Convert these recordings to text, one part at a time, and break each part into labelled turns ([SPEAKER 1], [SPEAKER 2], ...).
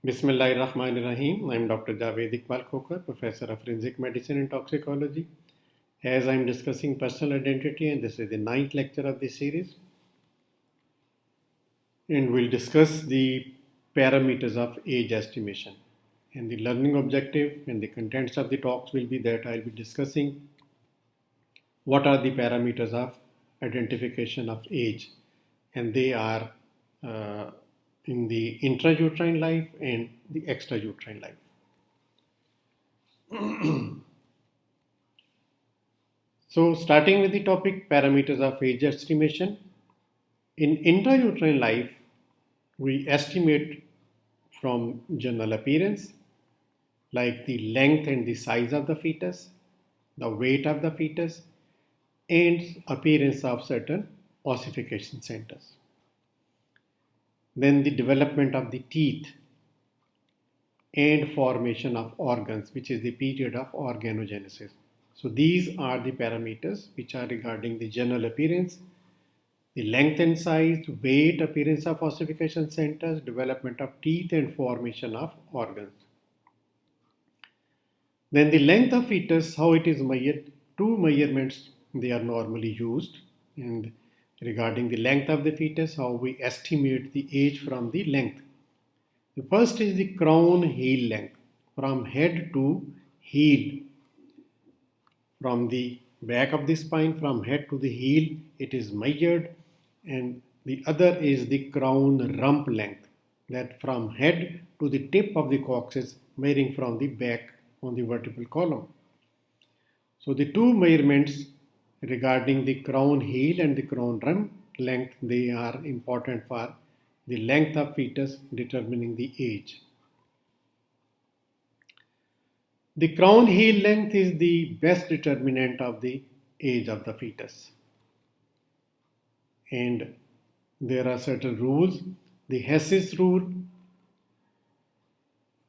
[SPEAKER 1] Bismillahirrahmanirrahim. I am Dr. Javed Iqbal Khokar, Professor of Forensic Medicine and Toxicology. As I am discussing personal identity, and this is the ninth lecture of this series, and we'll discuss the parameters of age estimation. And the learning objective and the contents of the talks will be that I'll be discussing what are the parameters of identification of age, and they are uh, in the intrauterine life and the extrauterine life. So, starting with the topic parameters of age estimation, in intrauterine life, we estimate from general appearance like the length and the size of the fetus, the weight of the fetus, and appearance of certain ossification centers. Then the development of the teeth and formation of organs, which is the period of organogenesis. So these are the parameters which are regarding the general appearance, the length and size, weight, appearance of ossification centers, development of teeth and formation of organs. Then the length of fetus, how it is measured, two measurements they are normally used. And regarding the length of the fetus, how we estimate the age from the length. The first is the crown heel length, from head to heel. From the back of the spine, from head to the heel, it is measured. And the other is the crown rump length, that from head to the tip of the coccyx, measuring from the back on the vertebral column. So the two measurements regarding the crown heel and the crown rump length, they are important for the length of fetus determining the age. The crown heel length is the best determinant of the age of the fetus. And there are certain rules. The Hess's rule,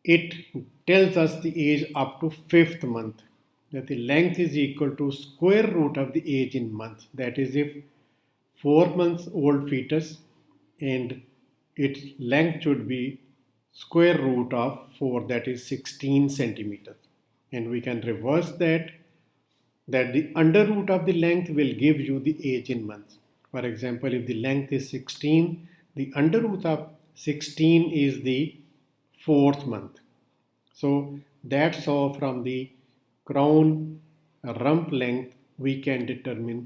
[SPEAKER 1] it tells us the age up to 5th month, that the length is equal to square root of the age in months. That is, if 4 months old fetus and its length should be square root of 4, that is 16 centimeters. And we can reverse that the under root of the length will give you the age in months. For example, if the length is 16, the under root of 16 is the 4th month. So that's how from the crown rump length we can determine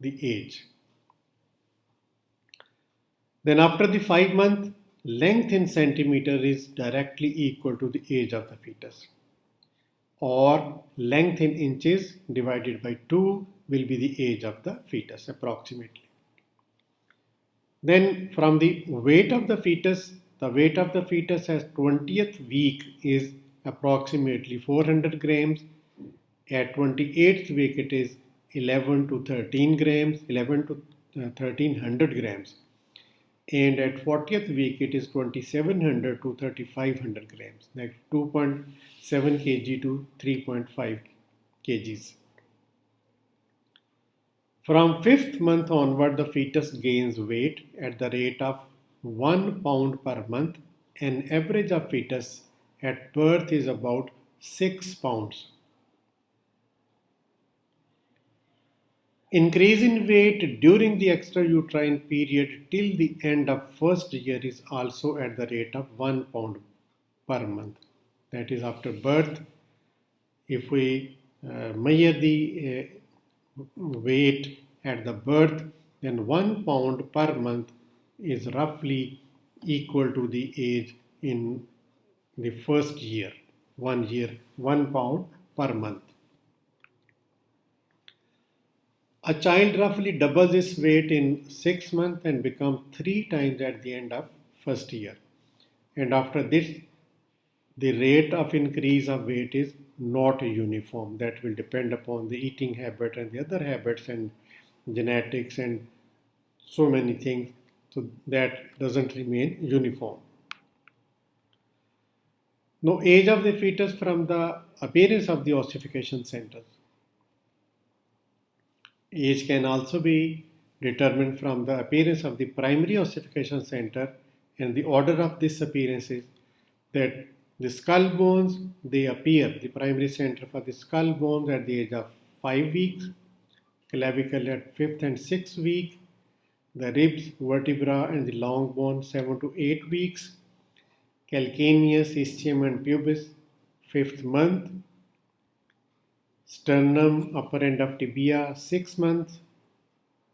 [SPEAKER 1] the age. Then after the 5-month, length in centimeter is directly equal to the age of the fetus, or length in inches divided by 2 will be the age of the fetus approximately. Then from the weight of the fetus, the weight of the fetus as 20th week is approximately 400 grams. At 28th week it is 11 to 13 grams, 11 to 1300 grams. And at 40th week it is 2700 to 3500 grams, like 2.7 kg to 3.5 kgs. From 5th month onward, the fetus gains weight at the rate of 1 pound per month. An average of fetus at birth is about 6 pounds. Increase in weight during the extrauterine period till the end of first year is also at the rate of 1 pound per month. That is, after birth, if we measure the weight at the birth, then 1 pound per month is roughly equal to the age in the first year. 1 year, 1 pound per month. A child roughly doubles its weight in 6 months and becomes 3 times at the end of first year. And after this, the rate of increase of weight is not uniform. That will depend upon the eating habit and the other habits and genetics and so many things. So that doesn't remain uniform. Now, age of the fetus from the appearance of the ossification centers. Age can also be determined from the appearance of the primary ossification center, and the order of this appearance is that the skull bones, they appear, the primary center for the skull bones at the age of 5 weeks, clavicle at 5th and 6th week, the ribs, vertebra and the long bone 7 to 8 weeks, calcaneus, ischium and pubis 5th month, sternum, upper end of tibia 6 months,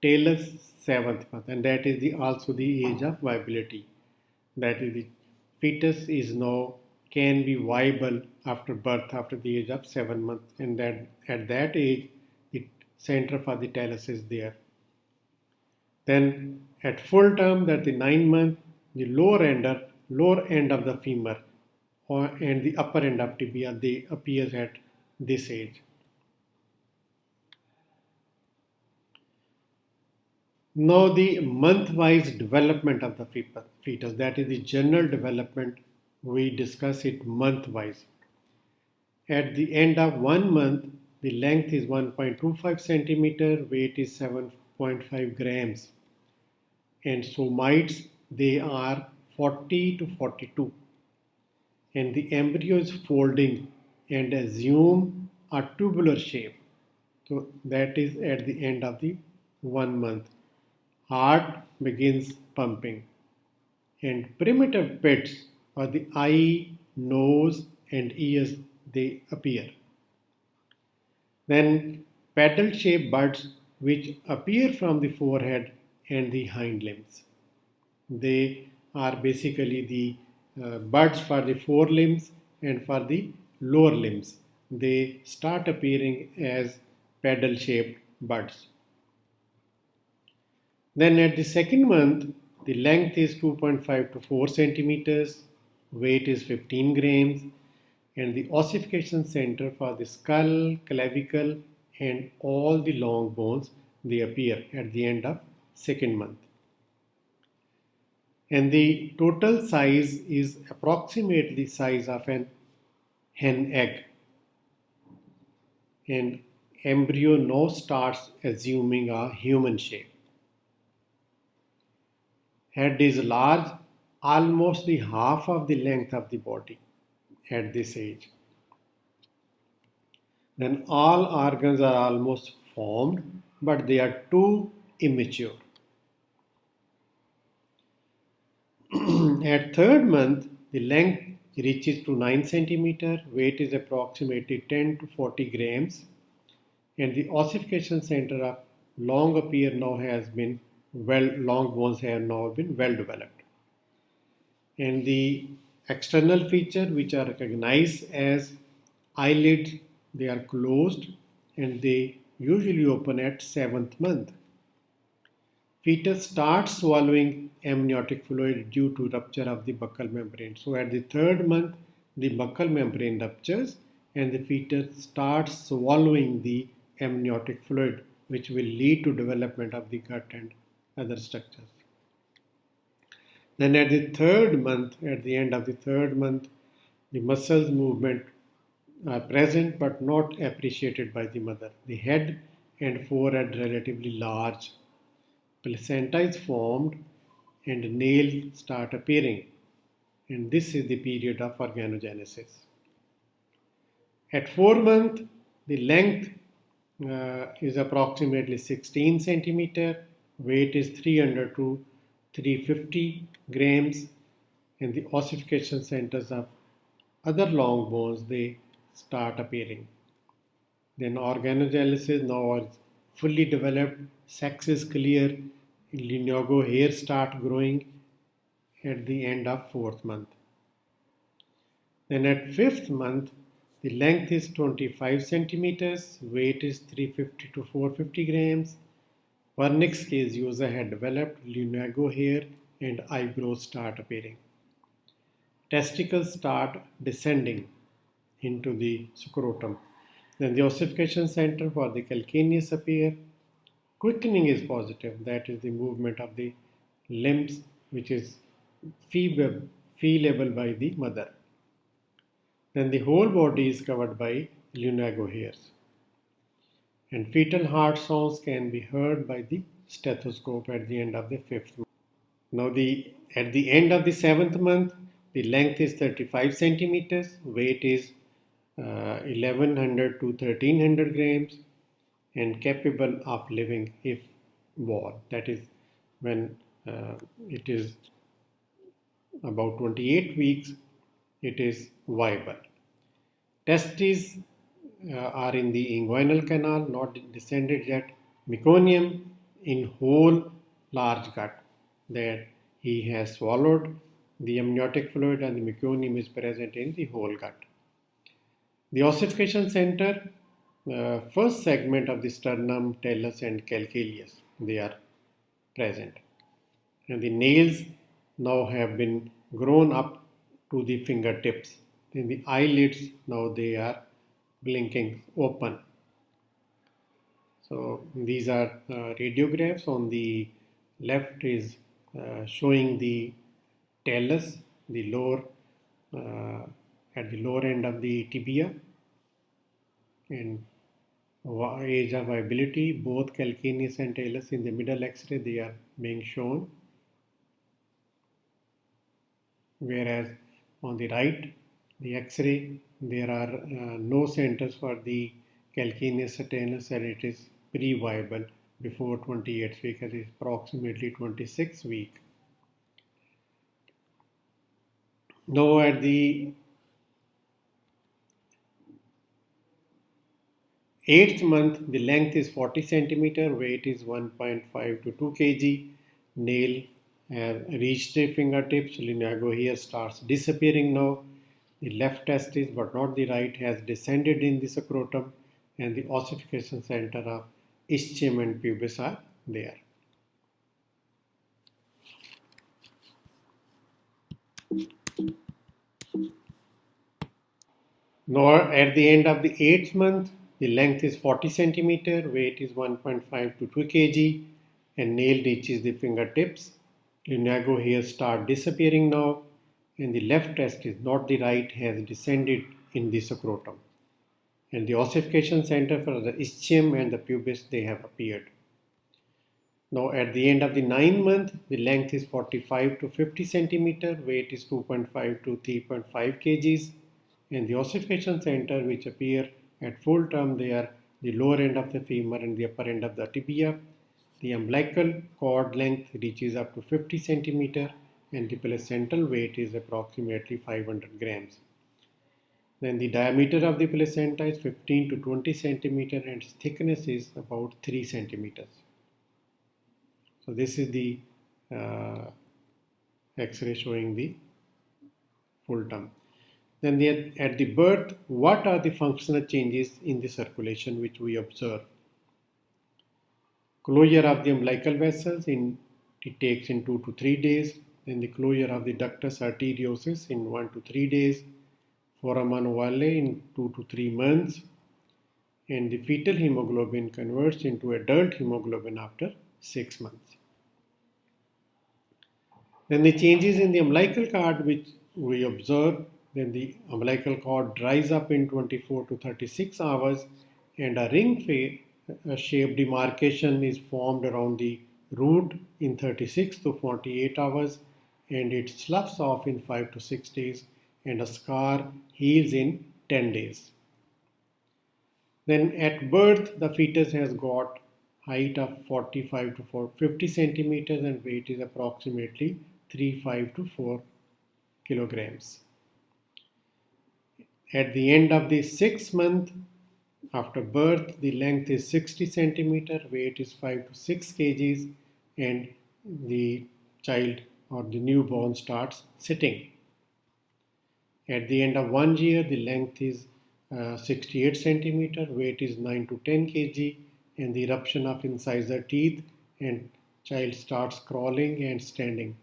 [SPEAKER 1] talus 7th month, and that is also the age of viability. That is, the fetus is now can be viable after birth after the age of 7 months, and that at that age the center for the talus is there. Then at full term, that the 9 month, the lower end of the femur and the upper end of tibia, they appear at this age. Now the month-wise development of the fetus, that is the general development, we discuss it month-wise. At the end of 1 month, the length is 1.25 centimeter, weight is 7.5 grams, and somites, they are 40 to 42, and the embryo is folding and assume a tubular shape. So that is at the end of the 1 month. Heart begins pumping, and primitive pits or the eye, nose and ears, they appear. Then petal-shaped buds which appear from the forehead and the hind limbs. They are basically the buds for the forelimbs and for the lower limbs. They start appearing as petal-shaped buds. Then at the second month, the length is 2.5 to 4 centimeters, weight is 15 grams, and the ossification center for the skull, clavicle, and all the long bones, they appear at the end of second month. And the total size is approximately the size of an hen egg. And embryo now starts assuming a human shape. Head is large, almost the half of the length of the body at this age. Then all organs are almost formed, but they are too immature. At third month, the length reaches to 9 centimeter, weight is approximately 10 to 40 grams, and the ossification center of long appear now has been long bones have now been well developed. And the external feature which are recognized as eyelids, they are closed and they usually open at 7th month. Fetus starts swallowing amniotic fluid due to rupture of the buccal membrane. So at the third month, the buccal membrane ruptures and the fetus starts swallowing the amniotic fluid, which will lead to development of the gut and other structures. Then at the third month, at the end of the third month, the muscles movement are present but not appreciated by the mother. The head and forehead relatively large. Placenta is formed and nails start appearing. And this is the period of organogenesis. At 4 months, the length is approximately 16 centimeter. Weight is 300 to 350 grams, and the ossification centers of other long bones, they start appearing. Then organogenesis now is fully developed, sex is clear, lineago hairs start growing at the end of 4th month. Then at 5th month, the length is 25 centimeters, weight is 350 to 450 grams. Vernix caseosa had developed, lineago hair and eyebrows start appearing. Testicles start descending into the scrotum. Then the ossification center for the calcaneus appear. Quickening is positive, that is the movement of the limbs which is feelable by the mother. Then the whole body is covered by lineago hairs. And fetal heart sounds can be heard by the stethoscope at the end of the 5th month. Now at the end of the 7th month, The length is 35 centimeters, weight is 1100 to 1300 grams, and capable of living if born. That is when it is about 28 weeks, it is viable. Testes are in the inguinal canal, not descended yet. Meconium in whole large gut, that he has swallowed the amniotic fluid and the meconium is present in the whole gut. The ossification center, first segment of the sternum, talus and calcaneus, they are present. And the nails now have been grown up to the fingertips. Then the eyelids, now they are blinking open. So these are radiographs. On the left is showing the talus, the lower at the lower end of the tibia, and age of viability, both calcaneus and talus in the middle X-ray they are being shown, whereas on the right the X-ray there are no centers for the calcaneus talus and it is pre-viable before 28 week, it is approximately 26 week. Now at the 8th month, the length is 40 centimeter, weight is 1.5 to 2 kg. Nail have reached the fingertips. Linago here starts disappearing now. The left testis, but not the right, has descended in the scrotum, and the ossification center of ischium and pubis are there. Now at the end of the 8th month, the length is 40 centimeter, weight is 1.5 to 2 kg, and nail reaches the fingertips. Linago here start disappearing now, and the left testis, not the right, has descended in the scrotum. And the ossification center for the ischium and the pubis, they have appeared. Now at the end of the 9th month, the length is 45 to 50 centimeter, weight is 2.5 to 3.5 kgs, and the ossification center which appear at full term, they are the lower end of the femur and the upper end of the tibia. The umbilical cord length reaches up to 50 centimeter and the placental weight is approximately 500 grams. Then the diameter of the placenta is 15 to 20 centimeter and its thickness is about 3 centimeters. So this is the X-ray showing the full term. Then at the birth, what are the functional changes in the circulation which we observe? Closure of the umbilical vessels, it takes in 2 to 3 days. Then the closure of the ductus arteriosus in 1 to 3 days. Foramen ovale in 2 to 3 months. And the fetal hemoglobin converts into adult hemoglobin after 6 months. Then the changes in the umbilical cord which we observe, then the umbilical cord dries up in 24 to 36 hours and a ring-shaped demarcation is formed around the root in 36 to 48 hours and it sloughs off in 5 to 6 days and a scar heals in 10 days. Then at birth, the fetus has got height of 45 to 50 centimeters and weight is approximately 3.5 to 4 kilograms. At the end of the 6th month after birth, the length is 60 centimeter, weight is 5 to 6 kgs, and the child or the newborn starts sitting. At the end of 1 year, the length is 68 centimeter, weight is 9 to 10 kg, and the eruption of incisor teeth, and child starts crawling and standing.